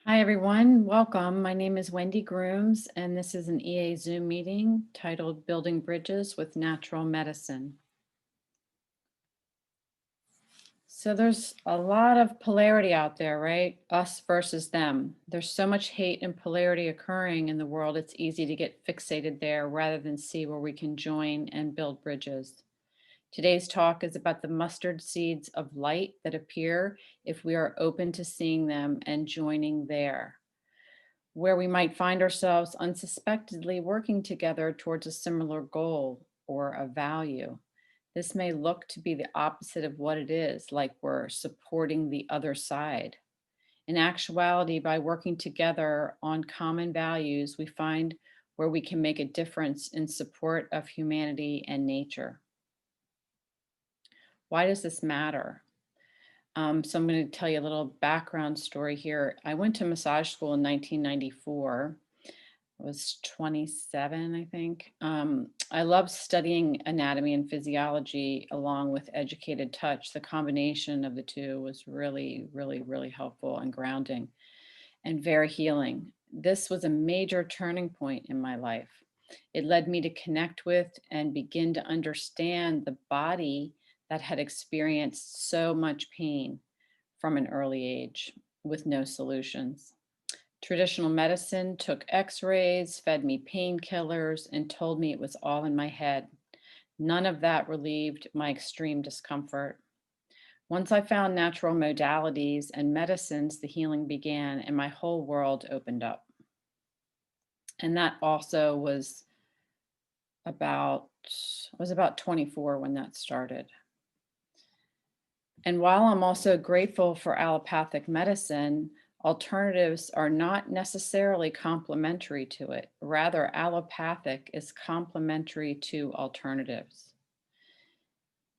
Hi, everyone. Welcome. My name is Wendy Groomes, and this is an EA Zoom meeting titled Building Bridges with Natural Medicine. So there's a lot of polarity out there, right? Us versus them. There's so much hate and polarity occurring in the world, it's easy to get fixated there rather than see where we can join and build bridges. Today's talk is about the mustard seeds of light that appear if we are open to seeing them and joining there, where we might find ourselves unsuspectedly working together towards a similar goal or a value. This may look to be the opposite of what it is, like we're supporting the other side. In actuality, by working together on common values, we find where we can make a difference in support of humanity and nature. Why does this matter? So I'm going to tell you a little background story here. I went to massage school in 1994. I was 27, I think. I loved studying anatomy and physiology along with educated touch. The combination of the two was really, really, really helpful and grounding and very healing. This was a major turning point in my life. It led me to connect with and begin to understand the body that had experienced so much pain from an early age with no solutions. Traditional medicine took x rays, fed me painkillers, and told me it was all in my head. None of that relieved my extreme discomfort. Once I found natural modalities and medicines, the healing began and my whole world opened up. And that also about I was about 24 when that started. And while I'm also grateful for allopathic medicine, alternatives are not necessarily complementary to it. Rather, allopathic is complementary to alternatives.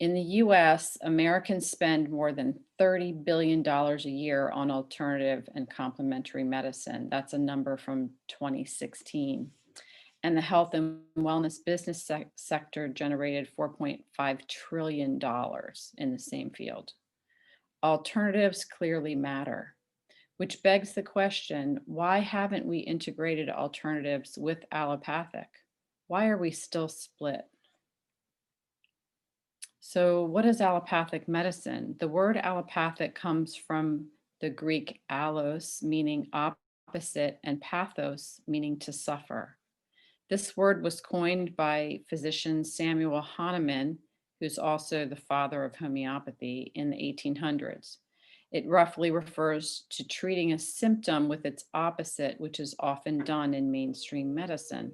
In the US, Americans spend more than $30 billion a year on alternative and complementary medicine. That's a number from 2016. And the health and wellness business sector generated $4.5 trillion in the same field. Alternatives clearly matter, which begs the question, why haven't we integrated alternatives with allopathic? Why are we still split? So, what is allopathic medicine? The word allopathic comes from the Greek allos, meaning opposite, and pathos, meaning to suffer. This word was coined by physician Samuel Hahnemann, who's also the father of homeopathy, in the 1800s. It roughly refers to treating a symptom with its opposite, which is often done in mainstream medicine,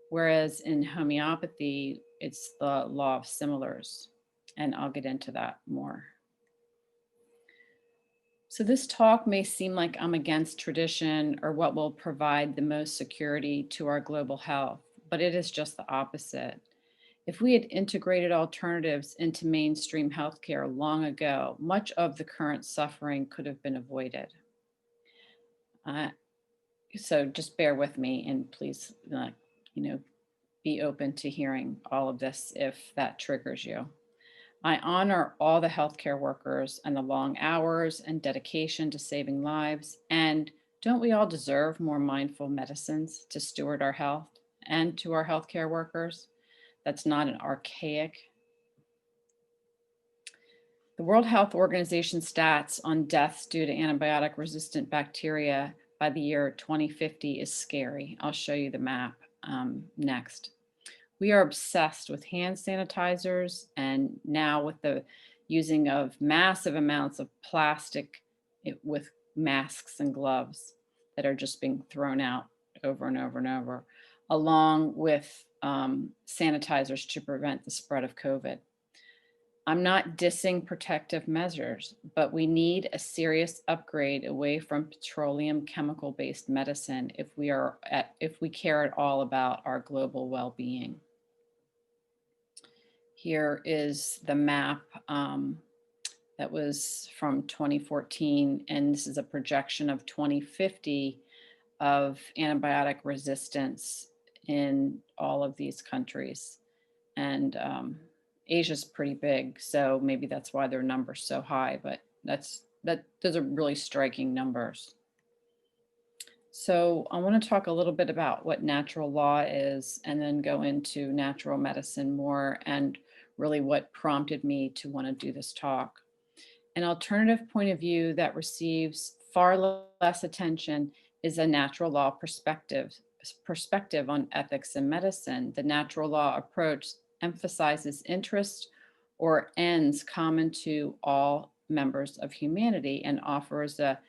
whereas in homeopathy, it's the law of similars. And I'll get into that more. So, this talk may seem like I'm against tradition or what will provide the most security to our global health, but it is just the opposite. If we had integrated alternatives into mainstream healthcare long ago, much of the current suffering could have been avoided. Uh, so just bear with me and please, you know, be open to hearing all of this if that triggers you. I honor all the healthcare workers and the long hours and dedication to saving lives. And don't we all deserve more mindful medicines to steward our health and to our healthcare workers? That's not an archaic. The World Health Organization stats on deaths due to antibiotic resistant bacteria by the year 2050 is scary. I'll show you the map next. We are obsessed with hand sanitizers and now with the using of massive amounts of plastic with masks and gloves that are just being thrown out over and over and over, along with sanitizers to prevent the spread of COVID. I'm not dissing protective measures, but we need a serious upgrade away from petroleum chemical based medicine if we care at all about our global well-being. Here is the map that was from 2014, and this is a projection of 2050 of antibiotic resistance in all of these countries. And Asia's pretty big, so maybe that's why their number's so high, but those are really striking numbers. So, I want to talk a little bit about what natural law is and then go into natural medicine more and really what prompted me to want to do this talk. An alternative point of view that receives far less attention is a natural law perspective on ethics in medicine. The natural law approach emphasizes interest or ends common to all members of humanity and offers a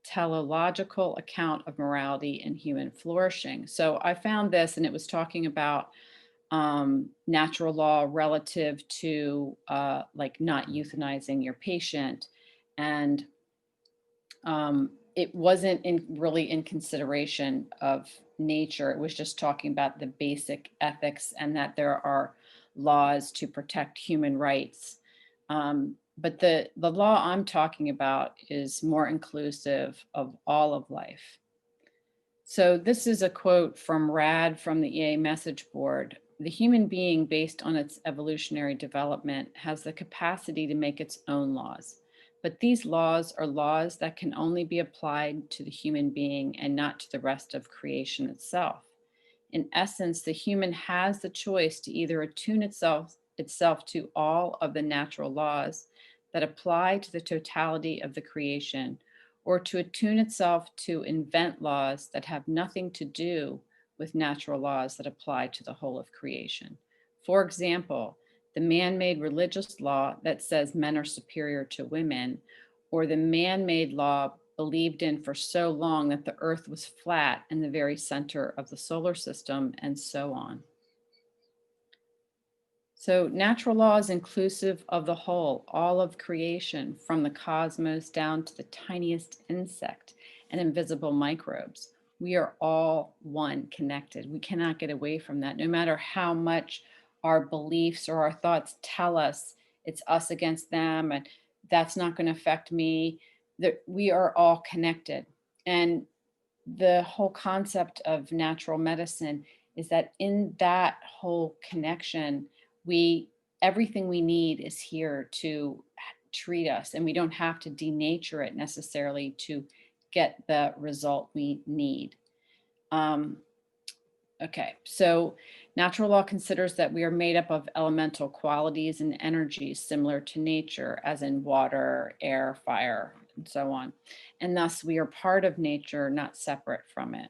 teleological account of morality and human flourishing. So I found this, and it was talking about natural law relative to like not euthanizing your patient, and it wasn't really in consideration of nature. It was just talking about the basic ethics and that there are laws to protect human rights. But the law I'm talking about is more inclusive of all of life. So this is a quote from Rad from the EA message board. The human being, based on its evolutionary development, has the capacity to make its own laws. But these laws are laws that can only be applied to the human being and not to the rest of creation itself. In essence, the human has the choice to either attune itself to all of the natural laws that apply to the totality of the creation, or to attune itself to invent laws that have nothing to do with natural laws that apply to the whole of creation. For example, the man made religious law that says men are superior to women, or the man made law believed in for so long that the earth was flat in the very center of the solar system, and so on. So, natural law is inclusive of the whole, all of creation, from the cosmos down to the tiniest insect and invisible microbes. We are all one, connected. We cannot get away from that, no matter how much our beliefs or our thoughts tell us it's us against them and that's not going to affect me. That we are all connected. And the whole concept of natural medicine is that in that whole connection, we everything we need is here to treat us, and we don't have to denature it necessarily to get the result we need. um, okay, so natural law considers that we are made up of elemental qualities and energies similar to nature, as in water, air, fire, and so on, and thus we are part of nature, not separate from it.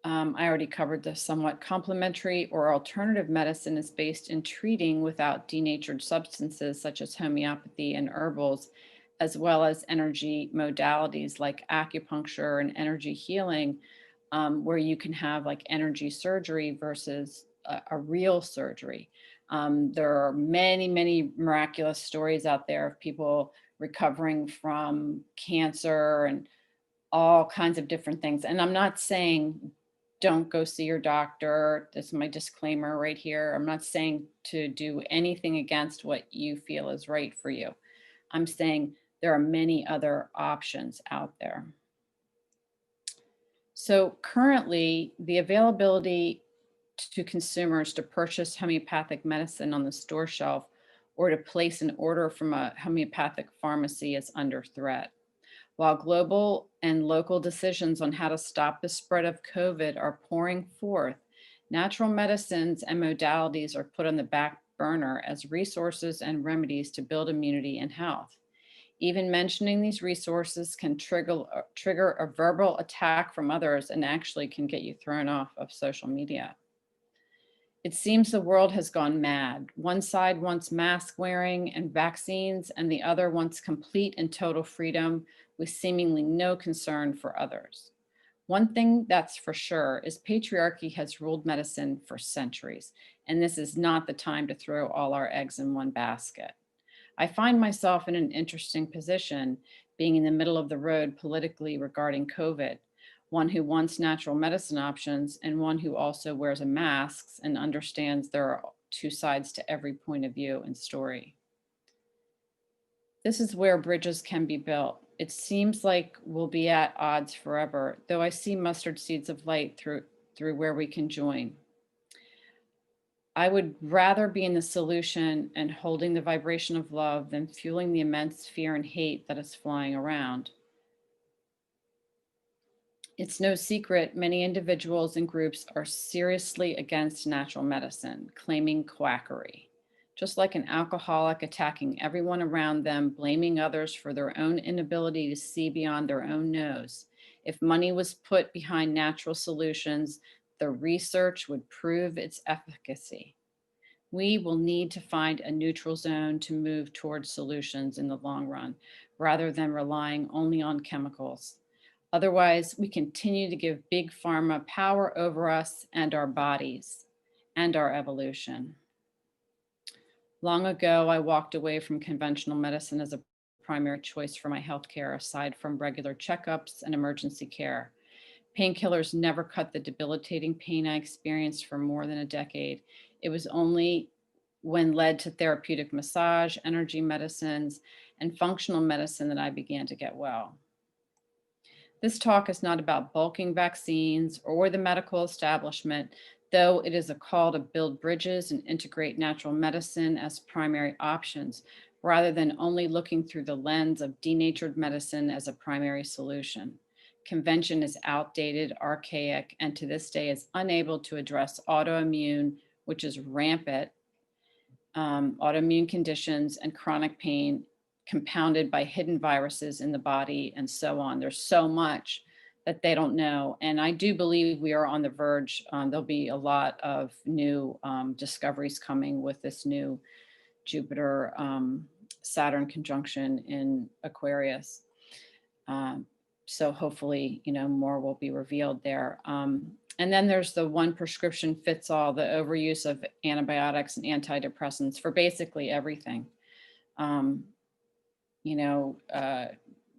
I already covered this somewhat. Complementary or alternative medicine is based in treating without denatured substances such as homeopathy and herbals, as well as energy modalities like acupuncture and energy healing, where you can have like energy surgery versus a real surgery. There are many, many miraculous stories out there of people recovering from cancer and all kinds of different things. And I'm not saying don't go see your doctor. This is my disclaimer right here. I'm not saying to do anything against what you feel is right for you. I'm saying there are many other options out there. So currently, the availability to consumers to purchase homeopathic medicine on the store shelf or to place an order from a homeopathic pharmacy is under threat. While global and local decisions on how to stop the spread of COVID are pouring forth, natural medicines and modalities are put on the back burner as resources and remedies to build immunity and health. Even mentioning these resources can trigger a verbal attack from others and actually can get you thrown off of social media. It seems the world has gone mad. One side wants mask wearing and vaccines, and the other wants complete and total freedom with seemingly no concern for others. One thing that's for sure is patriarchy has ruled medicine for centuries, and this is not the time to throw all our eggs in one basket. I find myself in an interesting position, being in the middle of the road politically regarding COVID, one who wants natural medicine options and one who also wears a mask and understands there are two sides to every point of view and story. This is where bridges can be built. It seems like we'll be at odds forever, though I see mustard seeds of light through where we can join. I would rather be in the solution and holding the vibration of love than fueling the immense fear and hate that is flying around. It's no secret many individuals and groups are seriously against natural medicine, claiming quackery. Just like an alcoholic attacking everyone around them, blaming others for their own inability to see beyond their own nose. If money was put behind natural solutions, the research would prove its efficacy. We will need to find a neutral zone to move towards solutions in the long run, rather than relying only on chemicals. Otherwise, we continue to give big pharma power over us and our bodies and our evolution. Long ago, I walked away from conventional medicine as a primary choice for my healthcare, aside from regular checkups and emergency care. Painkillers never cut the debilitating pain I experienced for more than a decade. It was only when led to therapeutic massage, energy medicines, and functional medicine that I began to get well. This talk is not about bulking vaccines or the medical establishment, though it is a call to build bridges and integrate natural medicine as primary options, rather than only looking through the lens of denatured medicine as a primary solution. Convention is outdated, archaic, and to this day is unable to address autoimmune, which is rampant, autoimmune conditions and chronic pain compounded by hidden viruses in the body and so on. There's so much that they don't know. And I do believe we are on the verge. There'll be a lot of new discoveries coming with this new Jupiter Saturn conjunction in Aquarius. So hopefully, more will be revealed there. And then there's the one prescription fits all, the overuse of antibiotics and antidepressants for basically everything.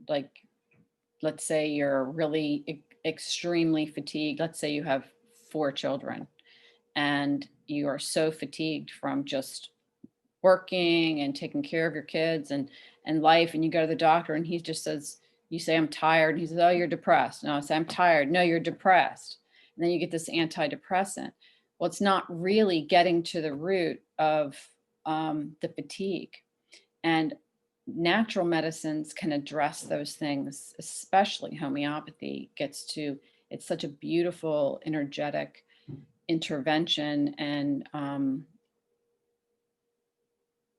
Like, let's say you're really extremely fatigued. Let's say you have 4 children and you are so fatigued from just working and taking care of your kids and life, and you go to the doctor and he just says, you say, I'm tired. And he says, oh, you're depressed. No, I say, I'm tired. No, you're depressed. And then you get this antidepressant. Well, it's not really getting to the root of the fatigue. And natural medicines can address those things, especially homeopathy it's such a beautiful, energetic intervention and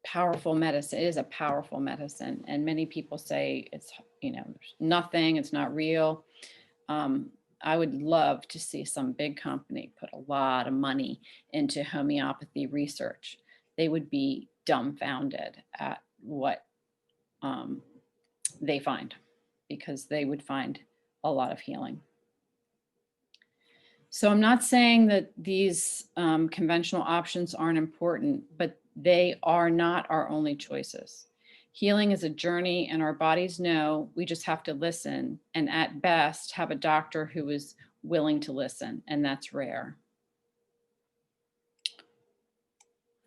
powerful medicine. It is a powerful medicine. And many people say it's, there's nothing, it's not real. I would love to see some big company put a lot of money into homeopathy research. They would be dumbfounded at what they find, because they would find a lot of healing. So I'm not saying that these conventional options aren't important, but they are not our only choices. Healing is a journey, and our bodies know. We just have to listen, and at best have a doctor who is willing to listen, and that's rare.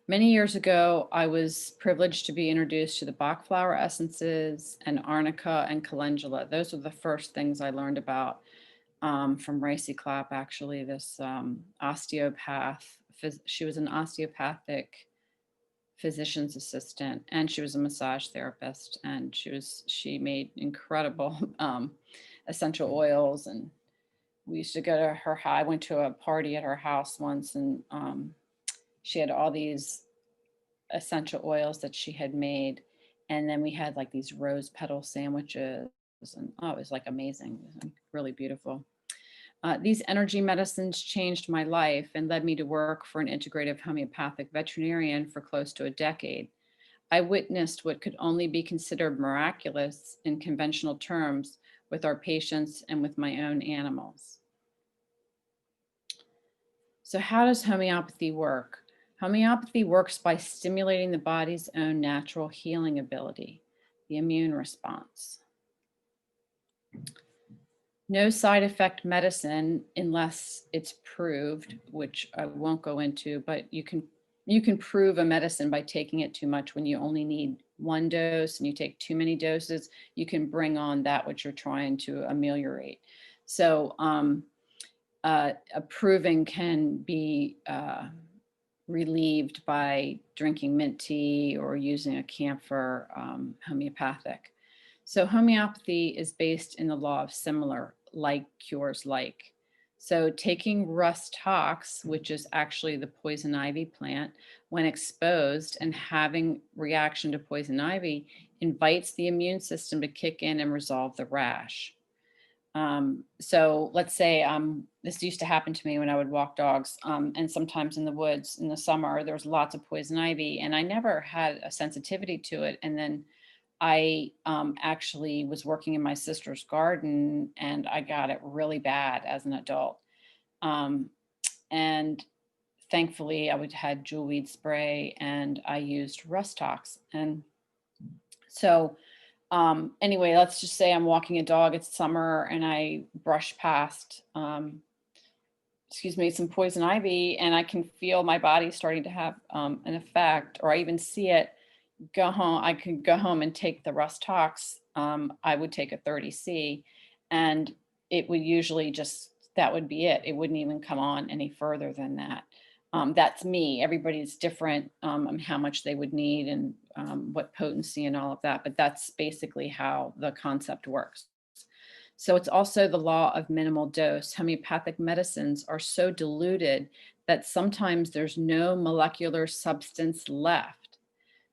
Many years ago, I was privileged to be introduced to the Bach flower essences and arnica and calendula. Those were the first things I learned about from Racy Clapp, actually, this osteopath. She was an osteopathic physician's assistant, and she was a massage therapist, and she made incredible essential oils. And we used to go to her house. I went to a party at her house once, and she had all these essential oils that she had made, and then we had like these rose petal sandwiches, and it was like amazing. It was really beautiful. These energy medicines changed my life and led me to work for an integrative homeopathic veterinarian for close to a decade. I witnessed what could only be considered miraculous in conventional terms with our patients and with my own animals. So how does homeopathy work? Homeopathy works by stimulating the body's own natural healing ability, the immune response. No side effect medicine unless it's proved, which I won't go into, but you can prove a medicine by taking it too much. When you only need 1 dose and you take too many doses, you can bring on that which you're trying to ameliorate. So a proving can be relieved by drinking mint tea or using a camphor homeopathic. So homeopathy is based in the law of similar like cures like. So taking Rust tox, which is actually the poison ivy plant, when exposed and having reaction to poison ivy, invites the immune system to kick in and resolve the rash. So let's say this used to happen to me when I would walk dogs, and sometimes in the woods in the summer, there was lots of poison ivy, and I never had a sensitivity to it. And then I actually was working in my sister's garden, and I got it really bad as an adult. Um, and thankfully, I would had jewelweed spray, and I used Rust tox. And so anyway, let's just say I'm walking a dog, it's summer, and I brush past, excuse me, some poison ivy, and I can feel my body starting to have an effect, or I even see it. Go home, I could go home and take the Rust tox. I would take a 30C, and it would usually just, that would be it. It wouldn't even come on any further than that. That's me. Everybody's different on how much they would need, and what potency and all of that. But that's basically how the concept works. So it's also the law of minimal dose. Homeopathic medicines are so diluted that sometimes there's no molecular substance left.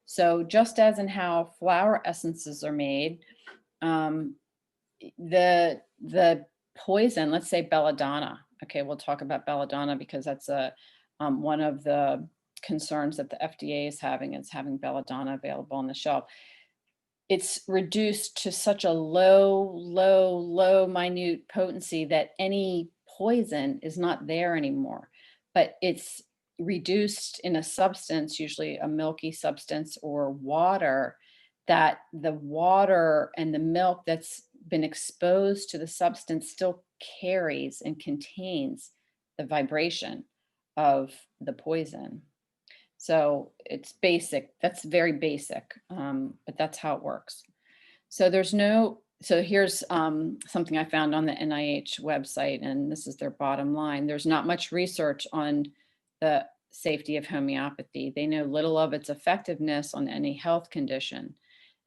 So just as in how flower essences are made, um, the poison, let's say belladonna. Okay, we'll talk about belladonna because that's one of the concerns that the FDA is having belladonna available on the shelf. It's reduced to such a low minute potency that any poison is not there anymore. But it's reduced in a substance, usually a milky substance or water, that the water and the milk that's been exposed to the substance still carries and contains the vibration of the poison. So it's basic. That's very basic, but that's how it works. So there's no, so here's something I found on the NIH website, and this is their bottom line. There's not much research on the safety of homeopathy. They know little of its effectiveness on any health condition.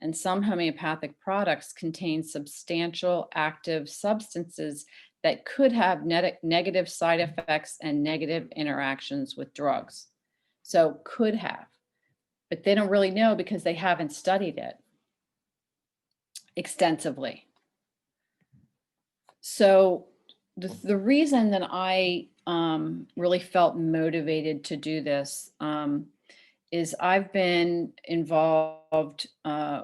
And some homeopathic products contain substantial active substances that could have negative side effects and negative interactions with drugs. So could have, but they don't really know because they haven't studied it extensively. So the reason that I really felt motivated to do this is I've been involved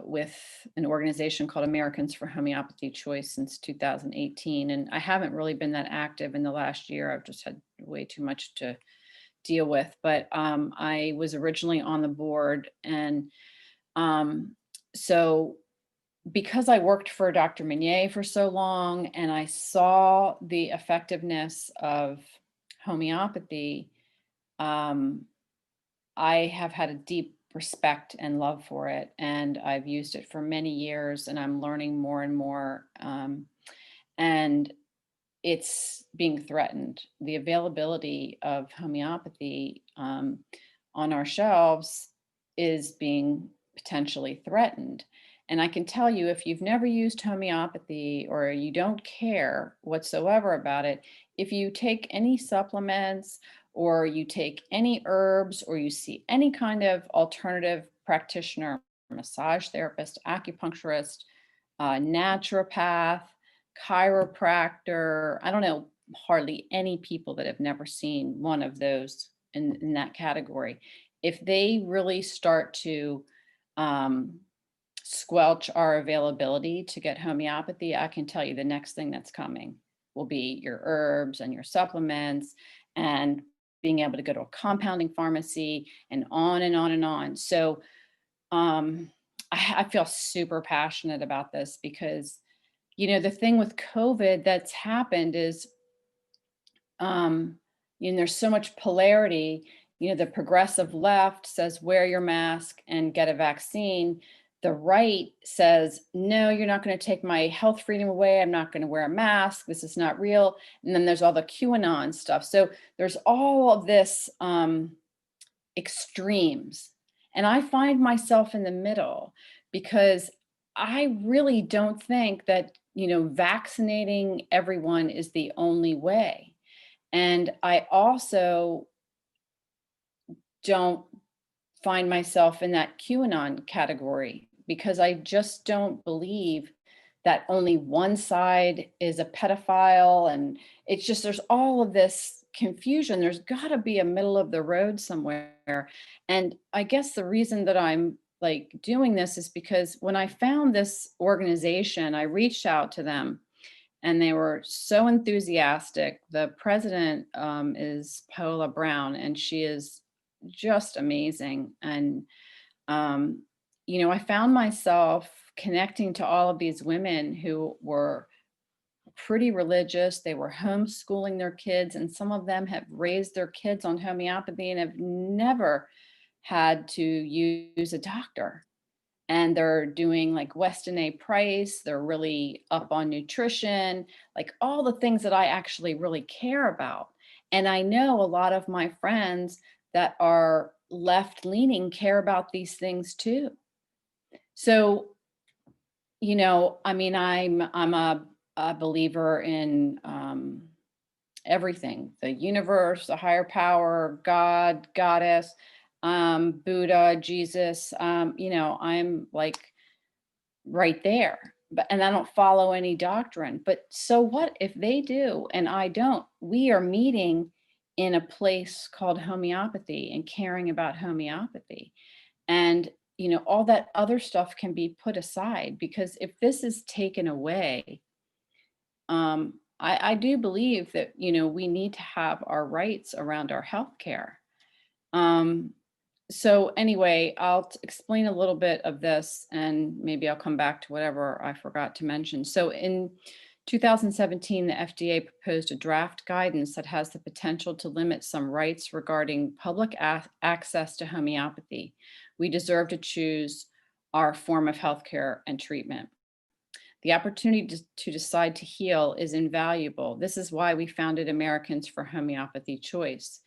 with an organization called Americans for Homeopathy Choice since 2018. And I haven't really been that active in the last year. I've just had way too much to deal with. But I was originally on the board. And so because I worked for Dr. Meunier for so long and I saw the effectiveness of homeopathy, I have had a deep respect and love for it. And I've used it for many years, and I'm learning more and more. And it's being threatened. The availability of homeopathy on our shelves is being potentially threatened. And I can tell you, if you've never used homeopathy or you don't care whatsoever about it, if you take any supplements or you take any herbs or you see any kind of alternative practitioner, massage therapist, acupuncturist, naturopath, chiropractor, I don't know hardly any people that have never seen one of those in that category. If they really start to squelch our availability to get homeopathy, I can tell you the next thing that's coming will be your herbs and your supplements and being able to go to a compounding pharmacy and on and on and on. So I feel super passionate about this because, you know, the thing with COVID that's happened is, you know, there's so much polarity. You know, the progressive left says, wear your mask and get a vaccine. The right says, no, you're not going to take my health freedom away. I'm not going to wear a mask. This is not real. And then there's all the QAnon stuff. So there's all of this extremes. And I find myself in the middle because I really don't think that, vaccinating everyone is the only way. And I also don't find myself in that QAnon category because I just don't believe that only one side is a pedophile. And it's just, there's all of this confusion. There's got to be a middle of the road somewhere. And I guess the reason that I'm like doing this is because when I found this organization, I reached out to them and they were so enthusiastic. The president is Paola Brown, and she is just amazing. And um, I found myself connecting to all of these women who were pretty religious. They were homeschooling their kids, and some of them have raised their kids on homeopathy and have never had to use a doctor. And they're doing like Weston A. Price. They're really up on nutrition, like all the things that I actually really care about. And I know a lot of my friends that are left leaning care about these things too. So, I mean, I'm a believer in everything, the universe, the higher power, God, goddess, Buddha, Jesus. I'm like right there. But and I don't follow any doctrine. But so what if they do and I don't? We are meeting in a place called homeopathy and caring about homeopathy. And all that other stuff can be put aside because if this is taken away, I do believe that we need to have our rights around our health care. Um, so anyway, I'll explain a little bit of this and maybe I'll come back to whatever I forgot to mention. So in 2017, the FDA proposed a draft guidance that has the potential to limit some rights regarding public access to homeopathy. We deserve to choose our form of healthcare and treatment. The opportunity to decide to heal is invaluable. This is why we founded Americans for Homeopathy Choice.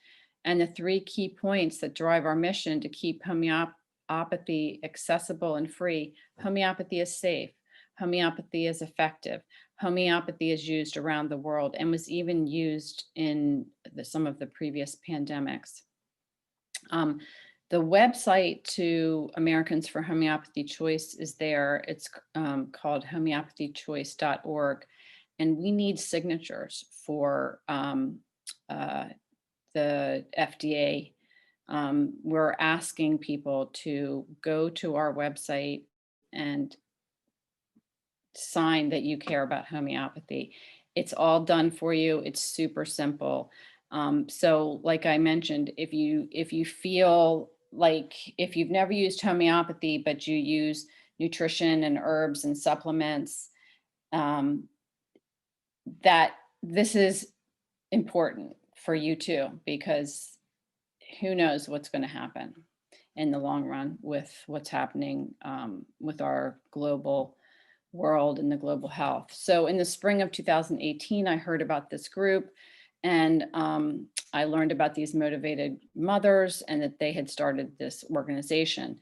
And the three key points that drive our mission to keep homeopathy accessible and free: homeopathy is safe, homeopathy is effective, homeopathy is used around the world and was even used in some of the previous pandemics. Um, the website to Americans for Homeopathy Choice is there. It's called homeopathychoice.org. And we need signatures for the FDA. We're asking people to go to our website and sign that you care about homeopathy. It's all done for you. It's super simple. So like I mentioned, if you feel like if you've never used homeopathy, but you use nutrition and herbs and supplements, that this is important for you too, because who knows what's going to happen in the long run with what's happening with our global world and the global health. So in the spring of 2018, I heard about this group and I learned about these motivated mothers and that they had started this organization.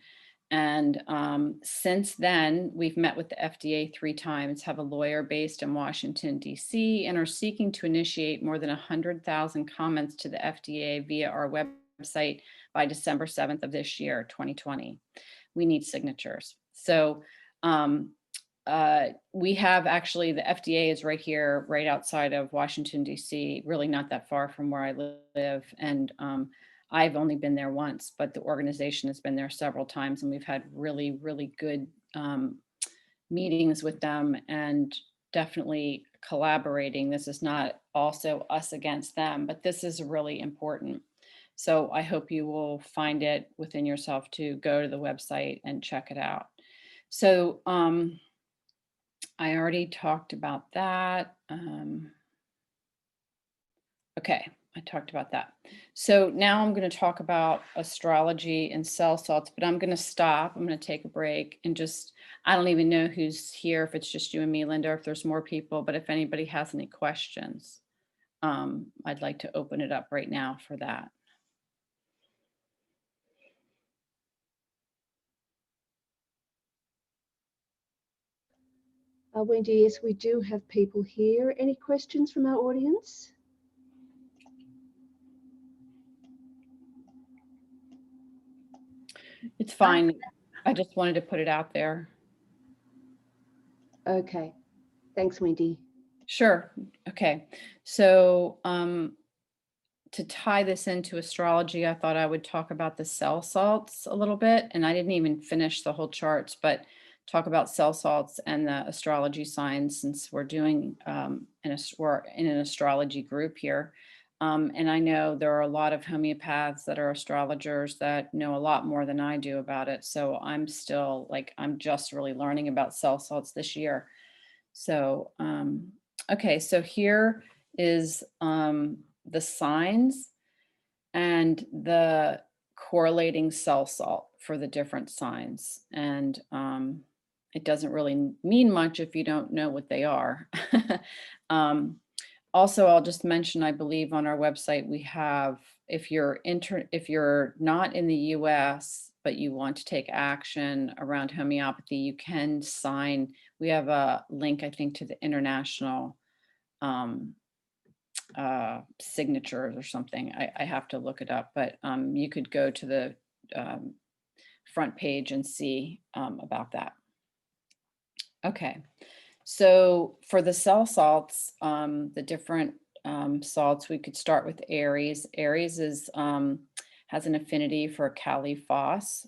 And since then, we've met with the FDA 3 times, have a lawyer based in Washington, DC, and are seeking to initiate more than 100,000 comments to the FDA via our website by December 7th of this year, 2020. We need signatures. So we have actually, the FDA is right here, right outside of Washington, DC, really not that far from where I live. And I've only been there once, but the organization has been there several times and we've had really, really good meetings with them and definitely collaborating. This is not also us against them, but this is really important. So I hope you will find it within yourself to go to the website and check it out. So I already talked about that. Okay, I talked about that. So now I'm going to talk about astrology and cell salts, but I'm going to stop. I'm going to take a break and just, I don't even know who's here, if it's just you and me, Linda, or if there's more people, but if anybody has any questions, I'd like to open it up right now for that. Wendy, yes, we do have people here. Any questions from our audience? It's fine. I just wanted to put it out there. Okay, thanks, Wendy. Sure. Okay. So to tie this into astrology, I thought I would talk about the cell salts a little bit. And I didn't even finish the whole charts, but talk about cell salts and the astrology signs since we're doing we're in an astrology group here. And I know there are a lot of homeopaths that are astrologers that know a lot more than I do about it. So I'm still I'm just really learning about cell salts this year. So, okay, so here is the signs and the correlating cell salt for the different signs. And it doesn't really mean much if you don't know what they are. um, Also, I'll just mention, I believe on our website we have, if you're not in the US, but you want to take action around homeopathy, you can sign. We have a link, I think, to the international um, signatures or something. I have to look it up, but you could go to the um, front page and see about that. Okay. So for the cell salts, the different salts, we could start with Aries. Aries has an affinity for Kali Phos.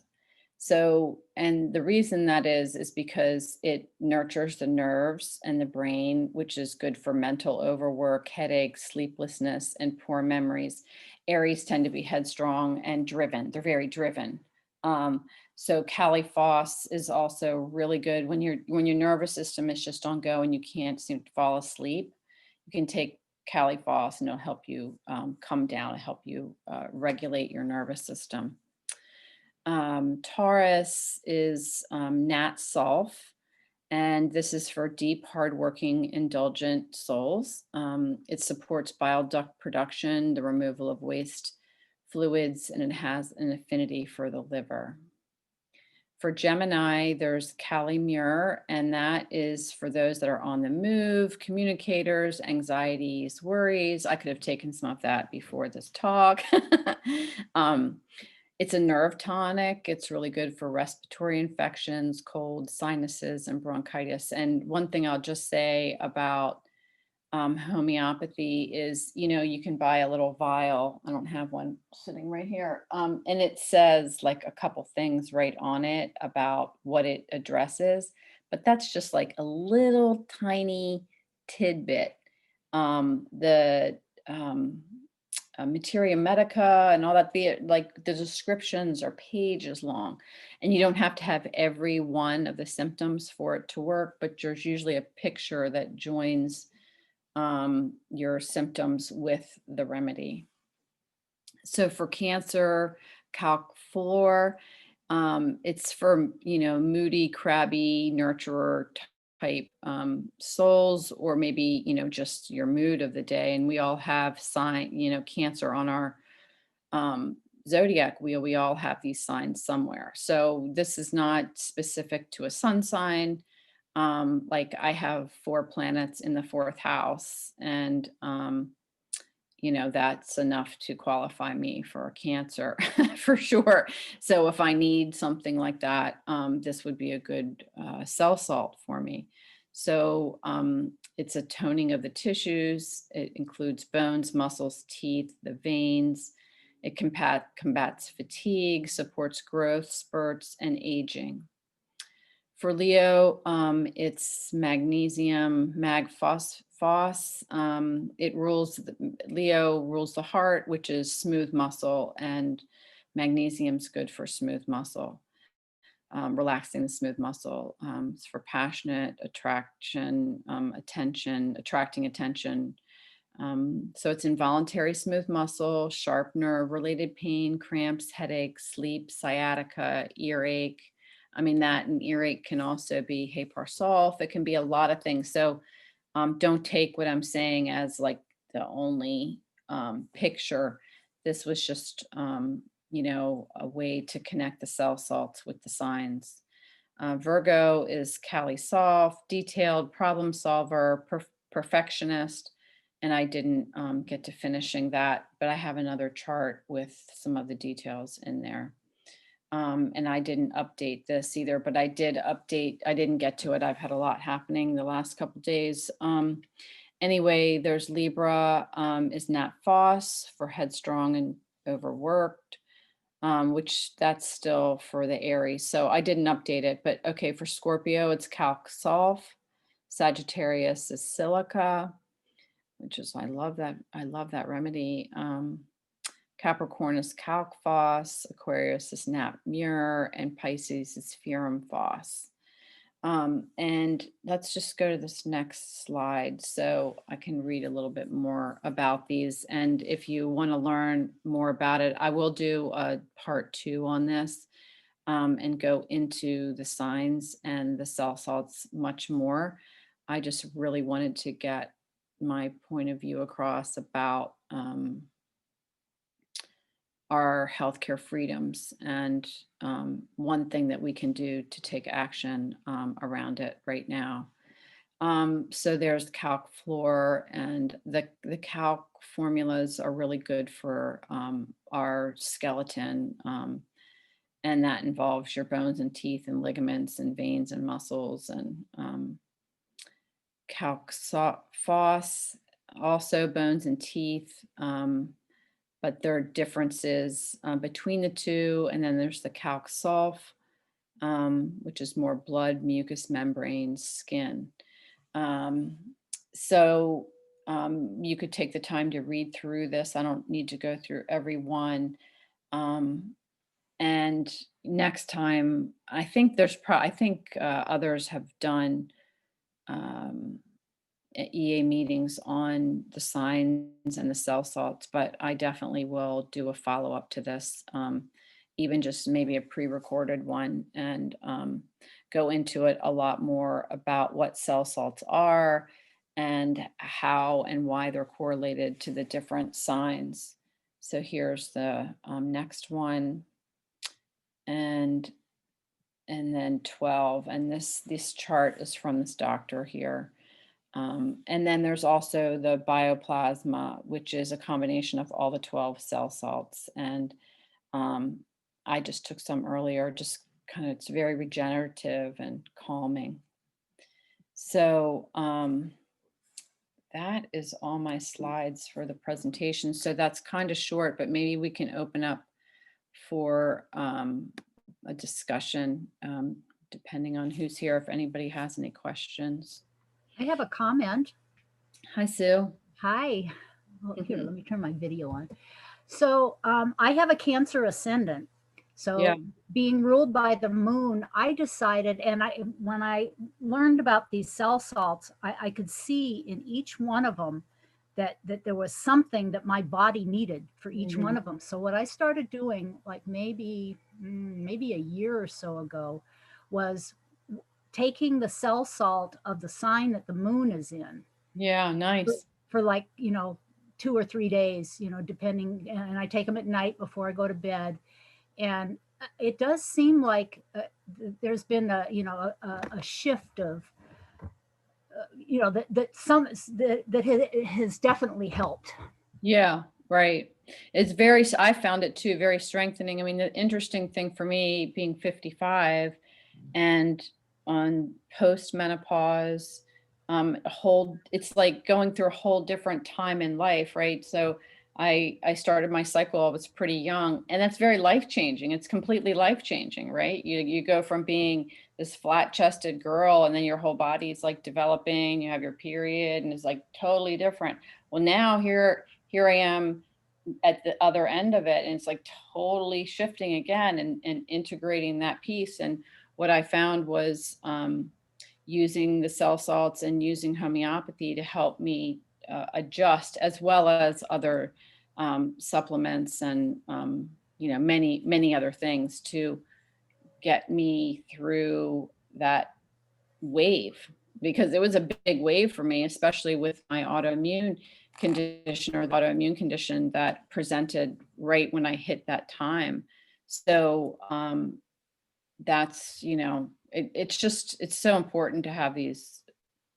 So, and the reason that is because it nurtures the nerves and the brain, which is good for mental overwork, headaches, sleeplessness, and poor memories. Aries tend to be headstrong and driven. They're very driven. Um, so Kali Phos is also really good when your nervous system is just on go and you can't seem to fall asleep. You can take Kali Phos and it'll help you come down, help you regulate your nervous system. Taurus is Nat Sulph, and this is for deep, hardworking, indulgent souls. It supports bile duct production, the removal of waste fluids, and it has an affinity for the liver. For Gemini, there's Kali Mur, and that is for those that are on the move, communicators, anxieties, worries. I could have taken some of that before this talk. um, it's a nerve tonic. It's really good for respiratory infections, colds, sinuses, and bronchitis. And one thing I'll just say about homeopathy is, you can buy a little vial. I don't have one sitting right here. And it says like a couple things right on it about what it addresses, but that's just like a little tiny tidbit. The materia medica and all that, like the descriptions are pages long, and you don't have to have every one of the symptoms for it to work, but there's usually a picture that joins your symptoms with the remedy. So for Cancer, calc 4, it's for, moody, crabby, nurturer type souls, or maybe, just your mood of the day. And we all have Cancer on our zodiac wheel. We all have these signs somewhere. So this is not specific to a sun sign. Like I have 4 planets in the 4th house, and that's enough to qualify me for a Cancer for sure. So if I need something like that, this would be a good cell salt for me. So it's a toning of the tissues. It includes bones, muscles, teeth, the veins. It combats fatigue, supports growth spurts, and aging. For Leo, it's magnesium, phos. Leo rules the heart, which is smooth muscle, and magnesium's good for smooth muscle, relaxing the smooth muscle. It's for passionate attraction, attracting attention. So it's involuntary smooth muscle, sharp nerve related pain, cramps, headaches, sleep, sciatica, earache. I mean, that and earache can also be Hey-Par-Sulph. It can be a lot of things. So don't take what I'm saying as like the only picture. This was just, a way to connect the cell salts with the signs. Virgo is Cali soft, detailed, problem solver, perfectionist. And I didn't get to finishing that, but I have another chart with some of the details in there. And I didn't update this either, but I did update. I didn't get to it. I've had a lot happening the last couple days. Anyway, there's Libra, is Nat Foss for headstrong and overworked, which that's still for the Aries. So I didn't update it, but okay, for Scorpio, it's Calc Solf. Sagittarius is Silica, which is, I love that. I love that remedy. Capricorn is Calc Phos, Aquarius is Nat Mur, and Pisces is Furum Phos. And let's just go to this next slide so I can read a little bit more about these. And if you want to learn more about it, I will do a part 2 on this, and go into the signs and the cell salts much more. I just really wanted to get my point of view across about our healthcare freedoms, and one thing that we can do to take action around it right now. So there's calc floor, and the calc formulas are really good for our skeleton, and that involves your bones and teeth and ligaments and veins and muscles, and calc phos, also bones and teeth. But there are differences between the two. And then there's the calc sulf, which is more blood, mucous membranes, skin. So you could take the time to read through this. I don't need to go through every one. And next time, I think others have done EA meetings on the signs and the cell salts, but I definitely will do a follow up to this, even just maybe a pre-recorded one, and go into it a lot more about what cell salts are and how and why they're correlated to the different signs. So here's the next one, and then 12, and this chart is from this doctor here. And then there's also the bioplasma, which is a combination of all the 12 cell salts. And I just took some earlier, just kind of, it's very regenerative and calming. So that is all my slides for the presentation. So that's kind of short, but maybe we can open up for a discussion, depending on who's here, if anybody has any questions. I have a comment. Hi, Sue. Hi. Oh, here, let me turn my video on. So I have a Cancer ascendant. So Yeah. being ruled by the moon, I decided, and when I learned about these cell salts, I could see in each one of them that there was something that my body needed for each one of them. So what I started doing, like maybe a year or so ago, was taking the cell salt of the sign that the moon is in. Yeah, nice. For like, 2 or 3 days, depending, and I take them at night before I go to bed. And it does seem like there's been a shift of, that has definitely helped. Yeah, right. I found it too, very strengthening. I mean, the interesting thing for me being 55 and on post-menopause, it's like going through a whole different time in life, right? So I started my cycle, I was pretty young, and that's very life-changing. It's completely life-changing, right? You go from being this flat-chested girl, and then your whole body is like developing, you have your period, and it's like totally different. Well, now here I am at the other end of it, and it's like totally shifting again, and integrating that piece. And what I found was using the cell salts and using homeopathy to help me adjust, as well as other supplements and many other things to get me through that wave, because it was a big wave for me, especially with my autoimmune condition, or the autoimmune condition that presented right when I hit that time. So that's, it's so important to have these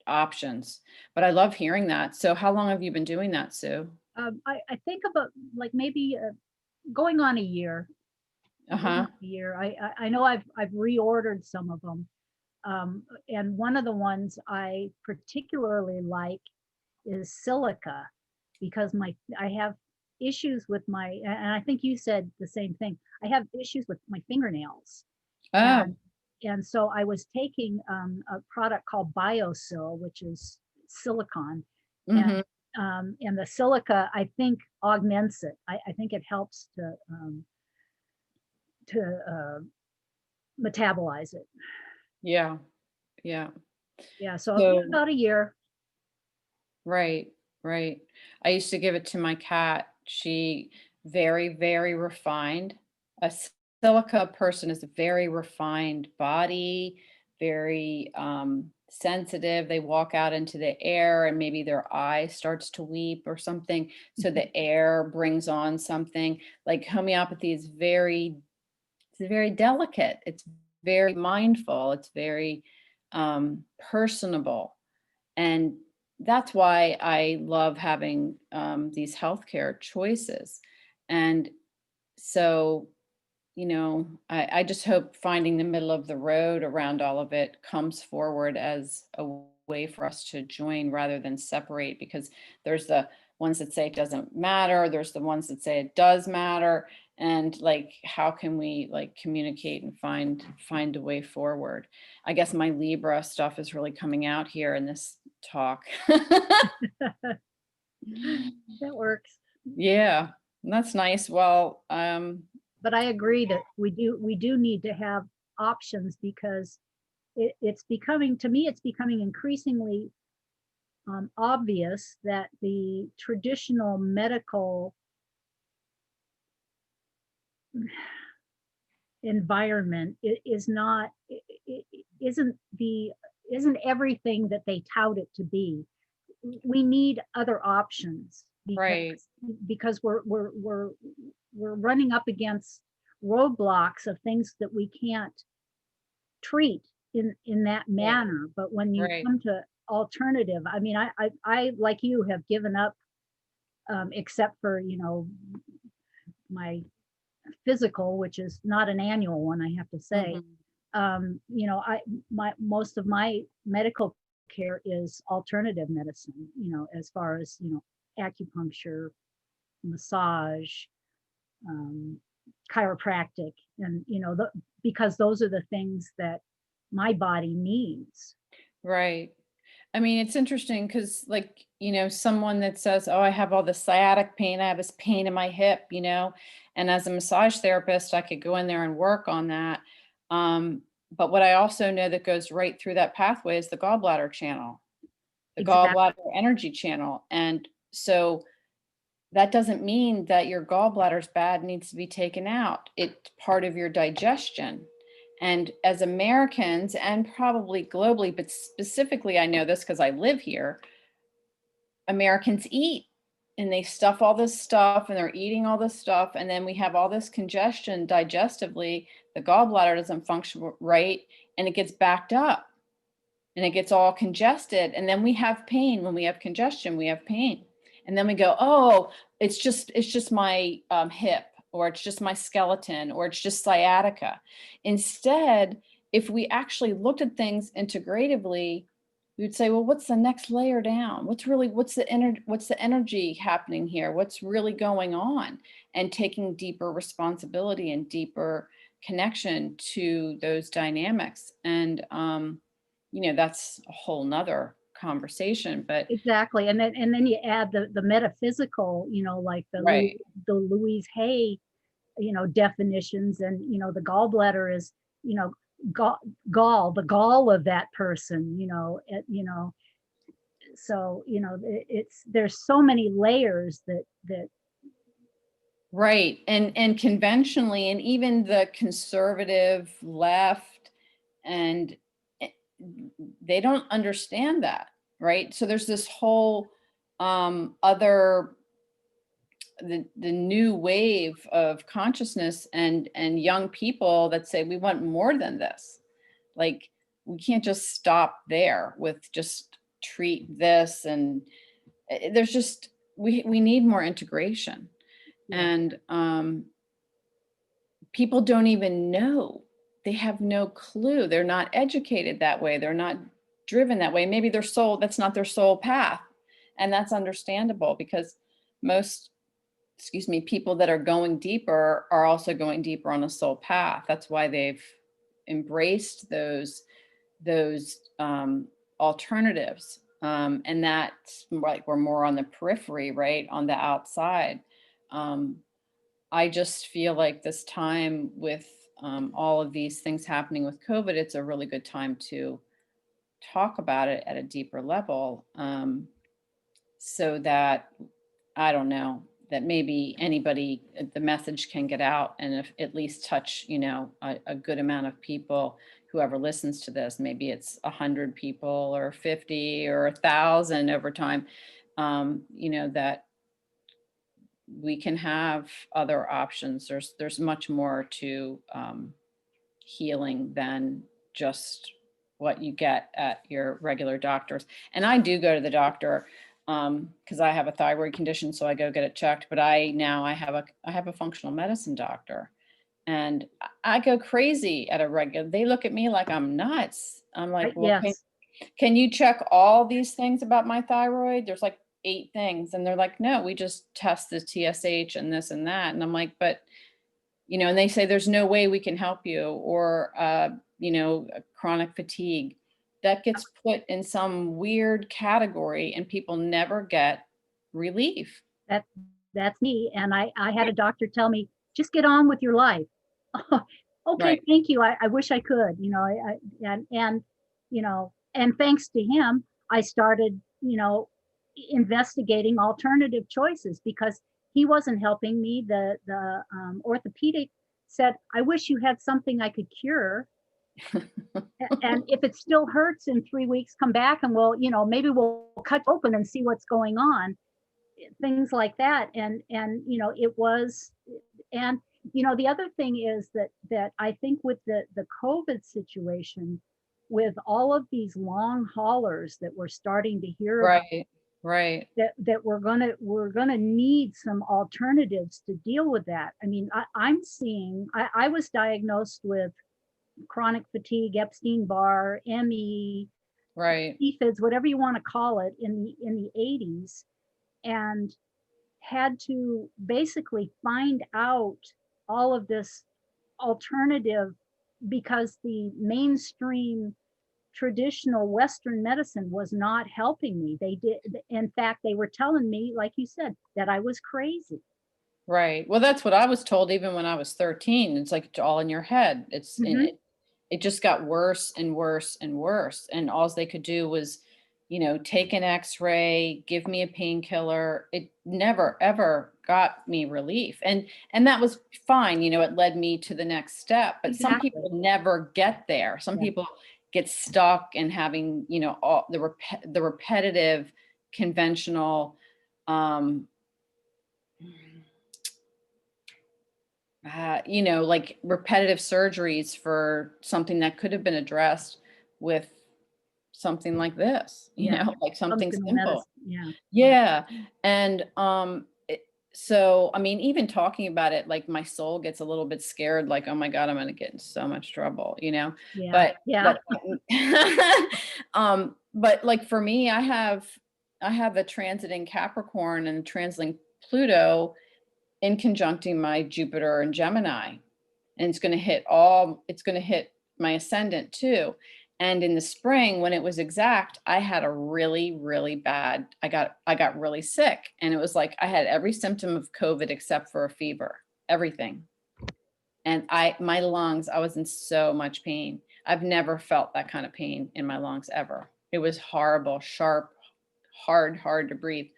options. But I love hearing that. So how long have you been doing that, Sue? I think about like maybe going on a year. Going Uh-huh. on a year. I know I've reordered some of them. And one of the ones I particularly like is silica, because I have issues with my, and I think you said the same thing. I have issues with my fingernails, Oh. and so I was taking a product called BioSil, which is silicon, Mm-hmm. and the silica I think augments it. I think it helps to metabolize it. Yeah. Yeah. Yeah, so yeah, So about a year. right, right. I used to give it to my cat. She very, very refined. A silica person is a very refined body, very sensitive. They walk out into the air and maybe their eye starts to weep or something. So the air brings on something. Like homeopathy is it's very delicate. It's very mindful. It's very personable. And that's why I love having these healthcare choices. And so, I just hope finding the middle of the road around all of it comes forward as a way for us to join rather than separate, because there's the ones that say it doesn't matter, there's the ones that say it does matter, and like how can we like communicate and find a way forward. I guess my Libra stuff is really coming out here in this talk. That works. Yeah, that's nice. Well, But I agree that we do need to have options, because it's becoming, to me, it's becoming increasingly obvious that the traditional medical environment is not, isn't the, isn't everything that they tout it to be. We need other options, right, because we're running up against roadblocks of things that we can't treat in that right, manner. But when you right. come to alternative, I mean, I like you have given up, except for my physical, which is not an annual one, I have to say. Mhm. I my most of my medical care is alternative medicine, as far as acupuncture, massage, um, chiropractic, and because those are the things that my body needs. Right. I mean, it's interesting because, like, someone that says, "Oh, I have all this sciatic pain, I have this pain in my hip," and as a massage therapist, I could go in there and work on that. But what I also know that goes right through that pathway is the gallbladder channel, the Exactly. gallbladder energy channel. And so that doesn't mean that your gallbladder's bad, needs to be taken out. It's part of your digestion. And as Americans, and probably globally, but specifically, I know this because I live here, Americans eat and they stuff all this stuff and they're eating all this stuff. And then we have all this congestion digestively. The gallbladder doesn't function right and it gets backed up and it gets all congested. And then we have pain. When we have congestion, we have pain. And then we go, oh, it's just my hip, or it's just my skeleton, or it's just sciatica. Instead, if we actually looked at things integratively, we would say, well, what's the next layer down? What's the energy happening here? What's really going on? And taking deeper responsibility and deeper connection to those dynamics. And that's a whole nother conversation, but Exactly. And then you add the metaphysical, like right, the Louise Hay, definitions, and the gallbladder is, you know, the gall of that person, so it's, there's so many layers that right. And conventionally, and even the conservative left, and eh, they don't understand that, right? So there's this whole other the new wave of consciousness and young people that say we want more than this. Like, we can't just stop there with just treat this. And there's just, we need more integration. Yeah. And people don't even know. They have no clue. They're not educated that way. They're not driven that way. Maybe their soul, that's not their soul path. And that's understandable, because most, excuse me, people that are going deeper are also going deeper on a soul path. That's why they've embraced those alternatives. And that's like, we're more on the periphery, right? On the outside. I just feel like this time with all of these things happening with COVID, it's a really good time to talk about it at a deeper level, so that, I don't know, that maybe anybody, the message can get out, and if at least touch, a good amount of people, whoever listens to this. Maybe it's 100 people or 50 or 1,000 over time, that we can have other options. There's much more to healing than just what you get at your regular doctors. And I do go to the doctor because I have a thyroid condition, so I go get it checked. But I have a functional medicine doctor, and I go crazy at a regular. They look at me like I'm nuts. I'm like, well, Yes. can you check all these things about my thyroid? There's like 8 things. And they're like, no, we just test the TSH and this and that. And I'm like, but, and they say, there's no way we can help you, or, chronic fatigue that gets put in some weird category, and people never get relief. That's me. And I had a doctor tell me, just get on with your life. Okay, Right. thank you. I wish I could, and thanks to him, I started, investigating alternative choices, because he wasn't helping me. The orthopedic said, I wish you had something I could cure. And if it still hurts in 3 weeks, come back and maybe we'll cut open and see what's going on. Things like that. And it was, and the other thing is that I think with the COVID situation, with all of these long haulers that we're starting to hear about, Right. that we're gonna need some alternatives to deal with that. I mean, I'm seeing, I was diagnosed with chronic fatigue, Epstein-Barr, ME, Right. PFIDs, whatever you want to call it, in the 80s, and had to basically find out all of this alternative, because the mainstream traditional Western medicine was not helping me. They did, in fact, they were telling me, like you said, that I was crazy. Right. Well, that's what I was told even when I was 13. It's like, it's all in your head. Mhm. It just got worse and worse and worse. And all they could do was, take an x-ray, give me a painkiller. It never, ever got me relief. And that was fine. It led me to the next step. But some Exactly. people never get there. Some Yeah. people get stuck in having, all the repetitive, conventional, like repetitive surgeries for something that could have been addressed with something like this, Yeah. like something Functional simple. medicine. Yeah. Yeah. And so, I mean, even talking about it, like my soul gets a little bit scared, like, oh my God, I'm going to get in so much trouble, Yeah. but, Yeah. but like for me, I have a transit in Capricorn and transiting Pluto in conjuncting my Jupiter and Gemini. And it's going to hit my ascendant too. And in the spring, when it was exact, I had a really, really bad, I got really sick. And it was like, I had every symptom of COVID except for a fever, everything. And my lungs, I was in so much pain. I've never felt that kind of pain in my lungs ever. It was horrible, sharp, hard to breathe.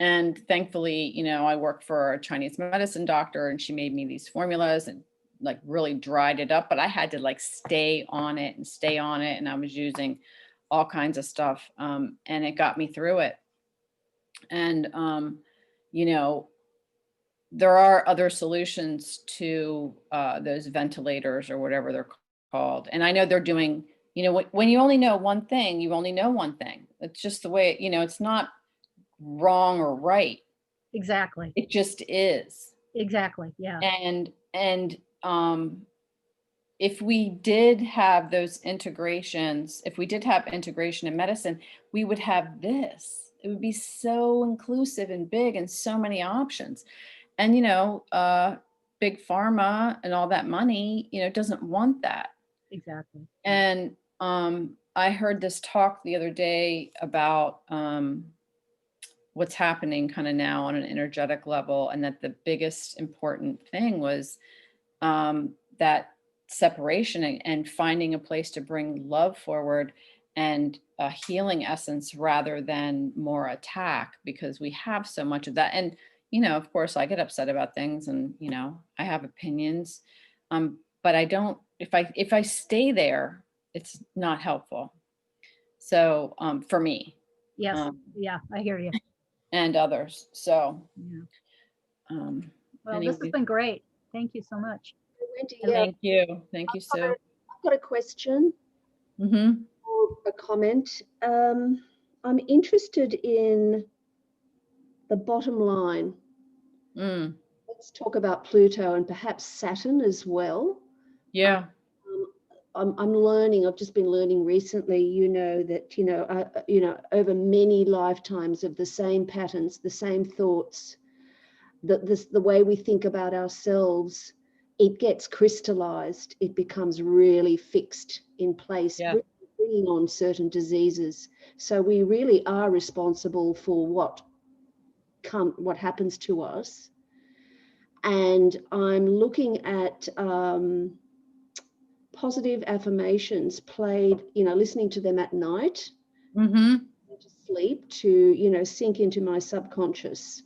And thankfully, I worked for a Chinese medicine doctor, and she made me these formulas and like really dried it up, but I had to like stay on it. And I was using all kinds of stuff. And it got me through it. And, you know, there are other solutions to those ventilators or whatever they're called. And I know they're doing, when you only know one thing, you only know one thing. It's just the way, it's not wrong or right. Exactly. It just is. Exactly. Yeah. And if we did have those integrations, if we did have integration in medicine, we would have this. It would be so inclusive and big and so many options. And, big pharma and all that money, doesn't want that. Exactly. And I heard this talk the other day about what's happening kind of now on an energetic level, and that the biggest important thing was that separation and finding a place to bring love forward and a healing essence rather than more attack, because we have so much of that. And, of course, I get upset about things, and, I have opinions. But I don't, if I stay there, it's not helpful. So for me, Yes. um, Yeah. I hear you. and others. So Yeah. Well, this has anyways, been great. Thank you so much. Wendy, And yeah, thank you, Sue. I've got a question Mm-hmm. or a comment. I'm interested in the bottom line. Mm, Let's talk about Pluto and perhaps Saturn as well. yeah. I'm learning. I've just been learning recently. That over many lifetimes of the same patterns, the same thoughts, the way we think about ourselves, it gets crystallized. It becomes really fixed in place, Yeah. really bringing on certain diseases. So we really are responsible for what happens to us. And I'm looking at positive affirmations played, listening to them at night Mm-hmm. to sleep, to sink into my subconscious.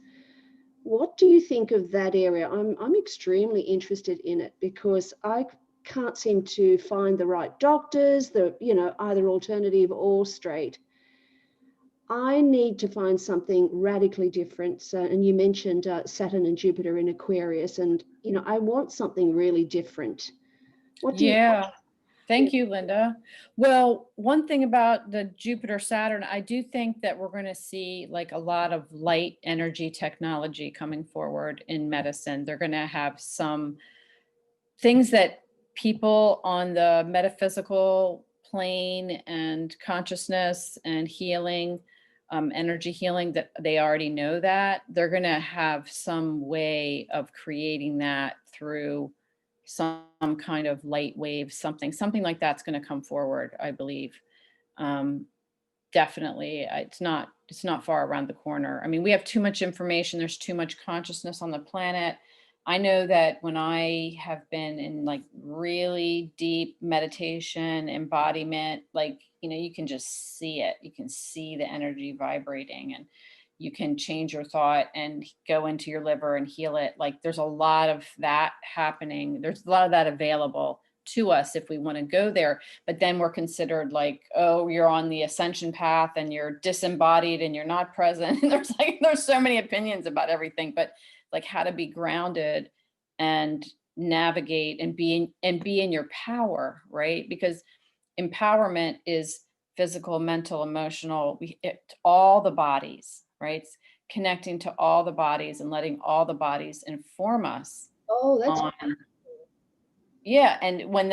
What do you think of that area? I'm extremely interested in it because I can't seem to find the right doctors, either alternative or straight. I need to find something radically different. So, and you mentioned Saturn and Jupiter in Aquarius, and I want something really different. What do you? Yeah. Thank you, Linda. Well, one thing about the Jupiter Saturn, I do think that we're going to see like a lot of light energy technology coming forward in medicine. They're going to have some things that people on the metaphysical plane and consciousness and healing, energy healing, that they already know that they're going to have some way of creating that through some kind of light wave, something like that's going to come forward, I believe. Um, Definitely. It's not far around the corner. I mean, we have too much information. There's too much consciousness on the planet. I know that when I have been in like really deep meditation, embodiment, like, you can just see it. You can see the energy vibrating, and you can change your thought and go into your liver and heal it. Like, there's a lot of that happening. There's a lot of that available to us if we want to go there. But then we're considered like, oh, you're on the ascension path and you're disembodied and you're not present. There's so many opinions about everything, but like how to be grounded and navigate and be in your power, right? Because empowerment is physical, mental, emotional, all the bodies, right? It's connecting to all the bodies and letting all the bodies inform us Oh, that's on. Yeah, and when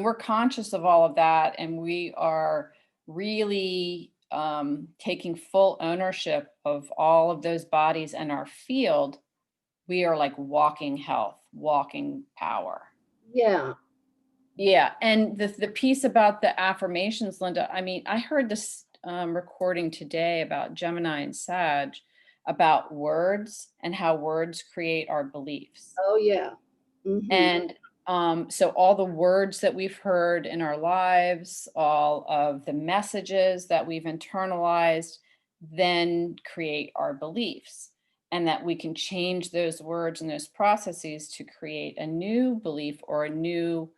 we're conscious of all of that, and we are really taking full ownership of all of those bodies and our field, we are like walking health, walking power. yeah. Yeah, and the piece about the affirmations, Linda, I mean, I heard this recording today about Gemini and Sag, about words and how words create our beliefs. Oh, yeah. Mm-hmm. And so all the words that we've heard in our lives, all of the messages that we've internalized, then create our beliefs. And that we can change those words and those processes to create a new belief or a new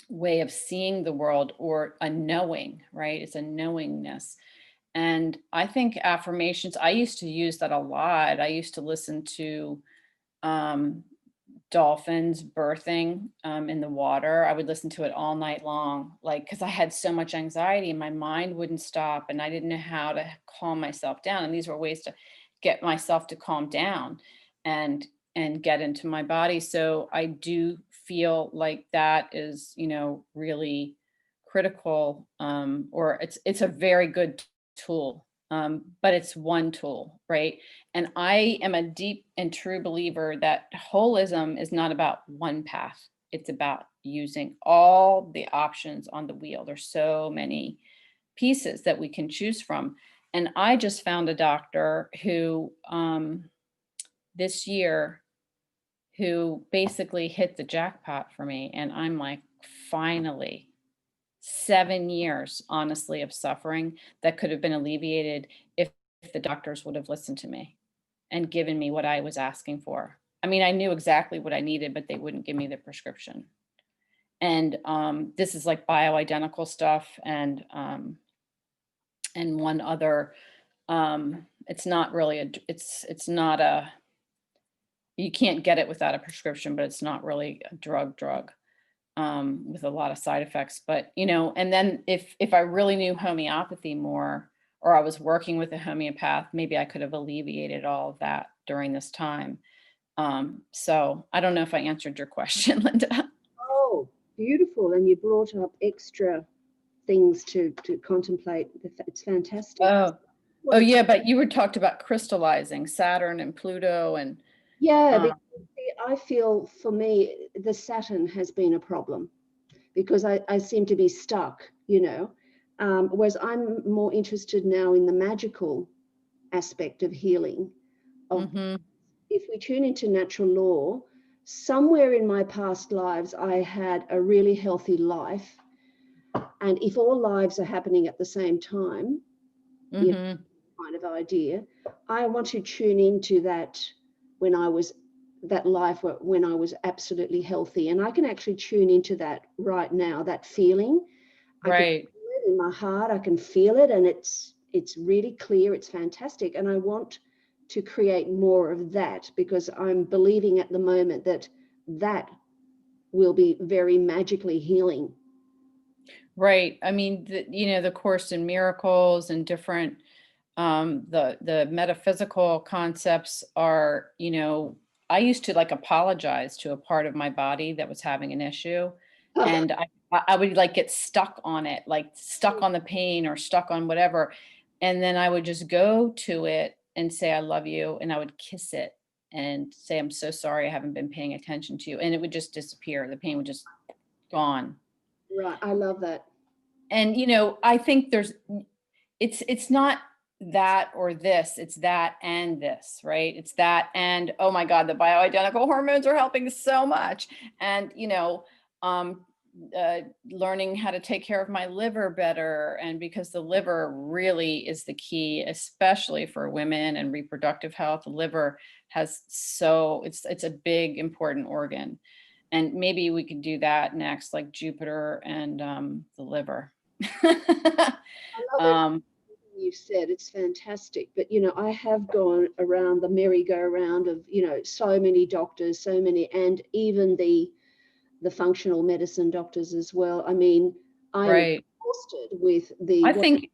way of seeing the world, or a knowing, right? It's a knowingness. And I think affirmations, I used to use that a lot. I used to listen to dolphins birthing in the water. I would listen to it all night long, like, because I had so much anxiety and my mind wouldn't stop and I didn't know how to calm myself down. And these were ways to get myself to calm down and get into my body. So I do feel like that is, really critical, or it's a very good tool. But it's one tool, right? And I am a deep and true believer that holism is not about one path. It's about using all the options on the wheel. There's so many pieces that we can choose from. And I just found a doctor who this year who basically hit the jackpot for me. And I'm like, finally, 7 years, honestly, of suffering that could have been alleviated if the doctors would have listened to me and given me what I was asking for. I mean, I knew exactly what I needed, but they wouldn't give me the prescription. And this is like bioidentical stuff and one other. It's not really it's not a, you can't get it without a prescription, but it's not really a drug with a lot of side effects. But, and then if I really knew homeopathy more, or I was working with a homeopath, maybe I could have alleviated all of that during this time. So I don't know if I answered your question, Linda. Oh, beautiful. And you brought up extra things to contemplate. It's fantastic. Oh yeah, but you were talked about crystallizing Saturn and Pluto and Yeah, because I feel for me, the Saturn has been a problem because I seem to be stuck, whereas I'm more interested now in the magical aspect of healing. If we tune into natural law, somewhere in my past lives, I had a really healthy life. And if all lives are happening at the same time, kind of idea, I want to tune into that when I was absolutely healthy. And I can actually tune into that right now, that feeling. I can feel it in my heart, I can feel it, and it's really clear, it's fantastic. And I want to create more of that because I'm believing at the moment that will be very magically healing. Right. I mean, the Course in Miracles and different, the metaphysical concepts are, I used to like apologize to a part of my body that was having an issue. And I would like get stuck on it, like stuck on the pain or stuck on whatever. And then I would just go to it and say, I love you. And I would kiss it and say, I'm so sorry. I haven't been paying attention to you. And it would just disappear. The pain would just gone. Right. I love that. And, I think it's not that or this, it's that and this, right? It's that and, oh my God, the bioidentical hormones are helping so much. And, learning how to take care of my liver better. And because the liver really is the key, especially for women and reproductive health, the liver has it's a big, important organ. And maybe we could do that next, like Jupiter and the liver. I love it. You said it's fantastic, but I have gone around the merry-go-round of so many doctors, so many, and even the functional medicine doctors as well. I mean, I'm exhausted with I think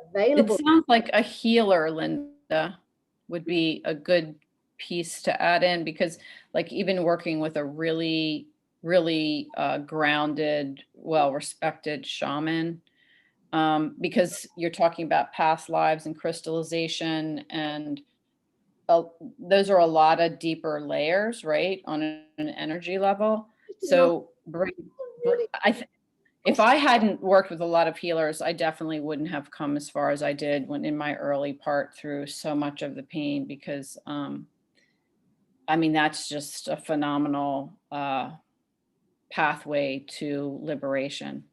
available. it sounds like a healer, Linda, would be a good piece to add in, because like even working with a really, really grounded, well-respected shaman, because you're talking about past lives and crystallization, and those are a lot of deeper layers, right, on an energy level. So if I hadn't worked with a lot of healers, I definitely wouldn't have come as far as I did when in my early part through so much of the pain, because I mean, that's just a phenomenal pathway to liberation.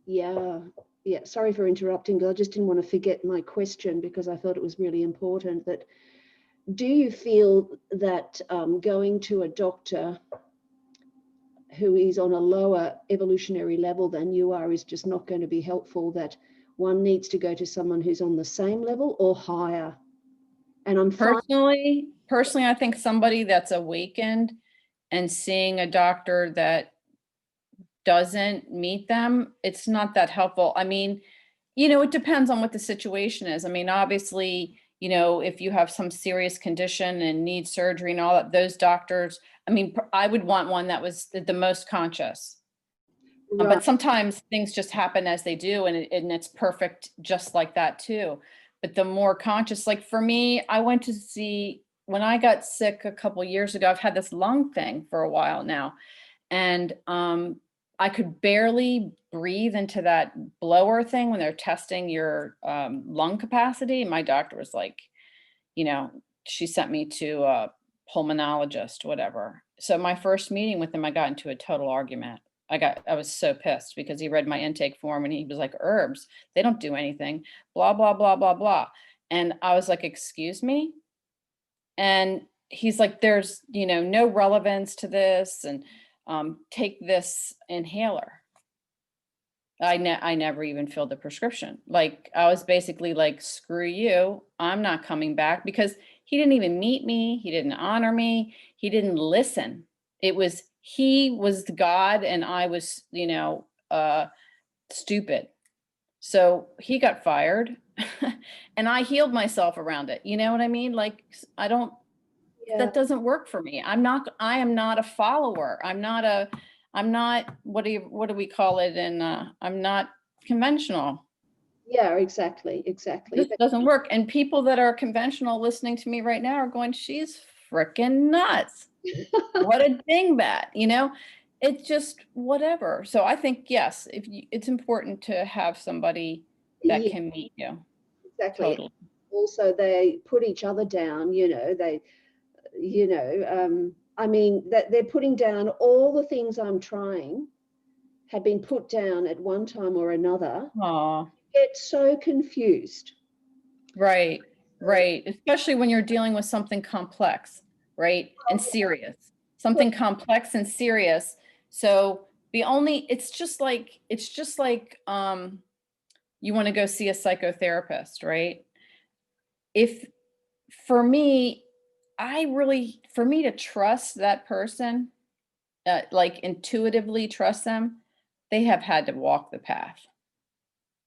Yeah. Sorry for interrupting, but I just didn't want to forget my question because I thought it was really important. That do you feel that going to a doctor who is on a lower evolutionary level than you are is just not going to be helpful, that one needs to go to someone who's on the same level or higher? And I'm personally, I think somebody that's awakened and seeing a doctor that doesn't meet them, it's not that helpful. I mean, it depends on what the situation is. I mean, obviously, if you have some serious condition and need surgery and all that, those doctors, I mean, I would want one that was the most conscious. Right. But sometimes things just happen as they do, and it's perfect just like that too. But the more conscious, like for me, I went to see, when I got sick a couple years ago, I've had this lung thing for a while now. And I could barely breathe into that blower thing when they're testing your lung capacity. My doctor was like, she sent me to a pulmonologist, whatever. So my first meeting with him, I got into a total argument. I was so pissed because he read my intake form and he was like, herbs, they don't do anything, blah, blah, blah, blah, blah. And I was like, excuse me? And he's like, there's, no relevance to this, and take this inhaler. I never even filled the prescription. Like, I was basically like, screw you, I'm not coming back, because he didn't even meet me. He didn't honor me. He didn't listen. He was the God and I was, stupid. So he got fired and I healed myself around it. You know what I mean? Like, Yeah. that doesn't work for me. I am not a follower. I'm not, what do we call it? And I'm not conventional. Yeah, exactly. This doesn't work. And people that are conventional listening to me right now are going, she's freaking nuts. What a dingbat, it's just whatever. So I think, yes, it's important to have somebody that Yeah, can meet you. exactly. Totally. Also, they put each other down, I mean, that they're putting down all the things I'm trying have been put down at one time or another. Aw. Get so confused. Right. Especially when you're dealing with something complex, right? And serious. Something complex and serious. So it's just like you want to go see a psychotherapist, right? For me to trust that person, like intuitively trust them, they have had to walk the path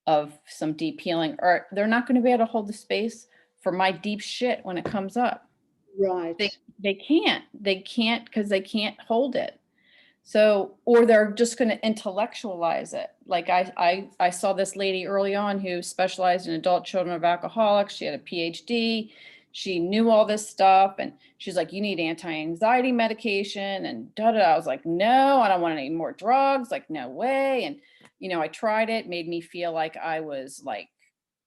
of some deep healing, or they're not going to be able to hold the space for my deep shit when it comes up. Right. They can't because they can't hold it. So, or they're just going to intellectualize it. Like I saw this lady early on who specialized in adult children of alcoholics. She had a PhD. She knew all this stuff. And she's like, you need anti-anxiety medication and da-da. I was like, no, I don't want any more drugs. Like, no way. And, I tried it, made me feel like I was like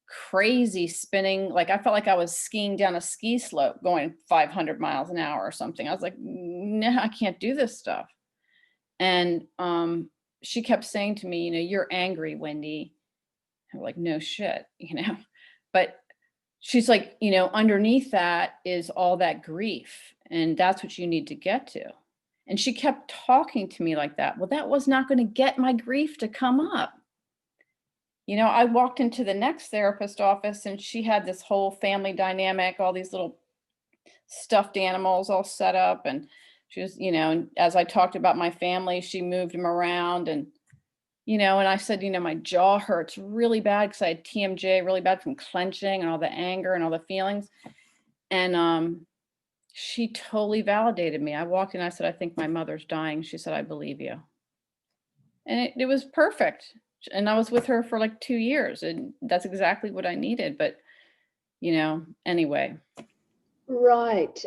crazy spinning. Like, I felt like I was skiing down a ski slope going 500 miles an hour or something. I was like, no, I can't do this stuff. And she kept saying to me, you're angry, Wendy. I'm like, no shit, but she's like, underneath that is all that grief. And that's what you need to get to. And she kept talking to me like that. Well, that was not going to get my grief to come up. I walked into the next therapist office and she had this whole family dynamic, all these little stuffed animals all set up. And she was, and as I talked about my family, she moved them around and, and I said, my jaw hurts really bad because I had TMJ really bad from clenching and all the anger and all the feelings. And she totally validated me. I walked in, I said, I think my mother's dying. She said, I believe you. And it was perfect. And I was with her for like 2 years and that's exactly what I needed. But, anyway. Right.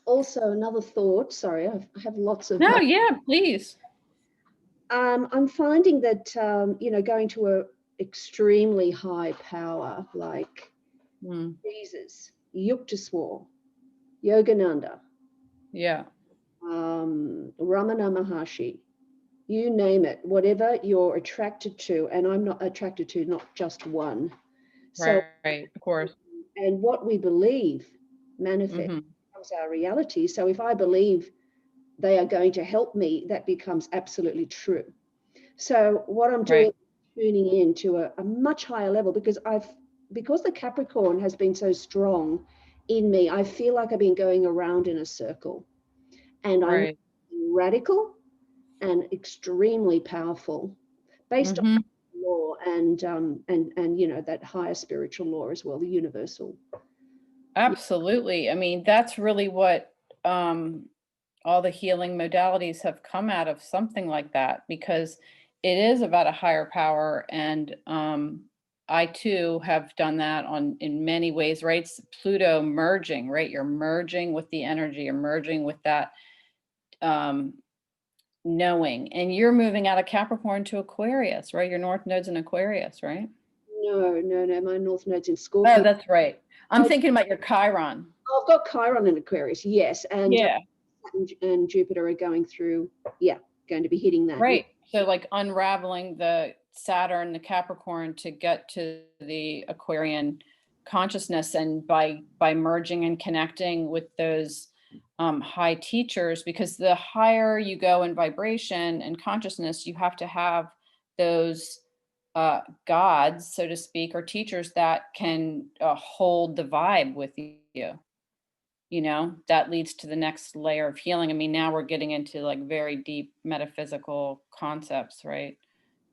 Also, another thought. Sorry, I have lots of. No, yeah, please. I'm finding that going to a extremely high power like Jesus, Yukteswar, Yogananda, Yeah, Ramana Maharshi, you name it, whatever you're attracted to, and I'm not attracted to not just one. So, right, of course. And what we believe manifests becomes our reality. So if I believe they are going to help me, that becomes absolutely true. So what I'm doing, tuning in to a much higher level, because the Capricorn has been so strong in me, I feel like I've been going around in a circle. And I know Right. it's radical and extremely powerful, based on Mhm. law and you know, that higher spiritual law as well, the universal. Absolutely. I mean, that's really what all the healing modalities have come out of, something like that, because it is about a higher power. And I too have done that on in many ways, right? It's Pluto merging, right? You're merging with the energy, you're merging with that um, knowing, and you're moving out of Capricorn to Aquarius, right? Your North Node's in Aquarius, right? No, my North Node's in Oh, Scorpio. that's right. I'm I, thinking about your Chiron. I've got Chiron in Aquarius, yes, and Yeah. Saturn and Jupiter are going through, yeah, going to be hitting that. Right. So like unraveling the Saturn, the Capricorn to get to the Aquarian consciousness, and by merging and connecting with those high teachers, because the higher you go in vibration and consciousness, you have to have those gods, so to speak, or teachers that can hold the vibe with you. You know, that leads to the next layer of healing. I mean, now we're getting into like very deep metaphysical concepts, right?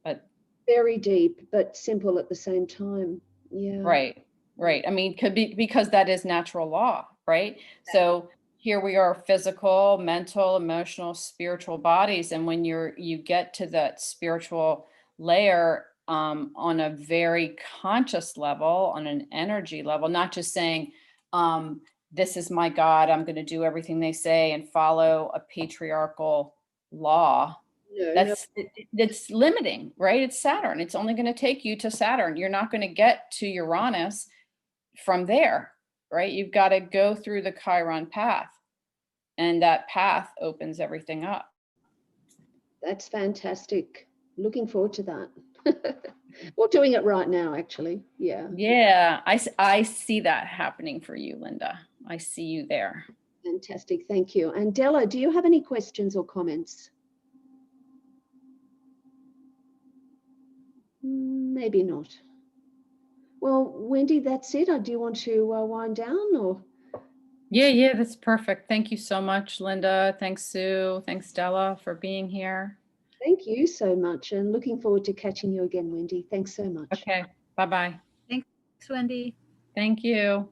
But Very deep, but simple at the same time. Yeah. right, right. I mean, could be because that is natural law, right? So here we are, physical, mental, emotional, spiritual bodies. And when you get to that spiritual layer on a very conscious level, on an energy level, not just saying, this is my God, I'm going to do everything they say and follow a patriarchal law. No. That's limiting, right? It's Saturn. It's only going to take you to Saturn. You're not going to get to Uranus from there, right? You've got to go through the Chiron path, and that path opens everything up. That's fantastic. Looking forward to that. Well, doing it right now, actually. Yeah. Yeah, I see that happening for you, Linda. I see you there. Fantastic. Thank you. And Della, do you have any questions or comments? Maybe not. Well, Wendy, that's it. Do you want to wind down or? Yeah, that's perfect. Thank you so much, Linda. Thanks, Sue. Thanks, Stella, for being here. Thank you so much. And looking forward to catching you again, Wendy. Thanks so much. Okay, bye-bye. Thanks, Wendy. Thank you.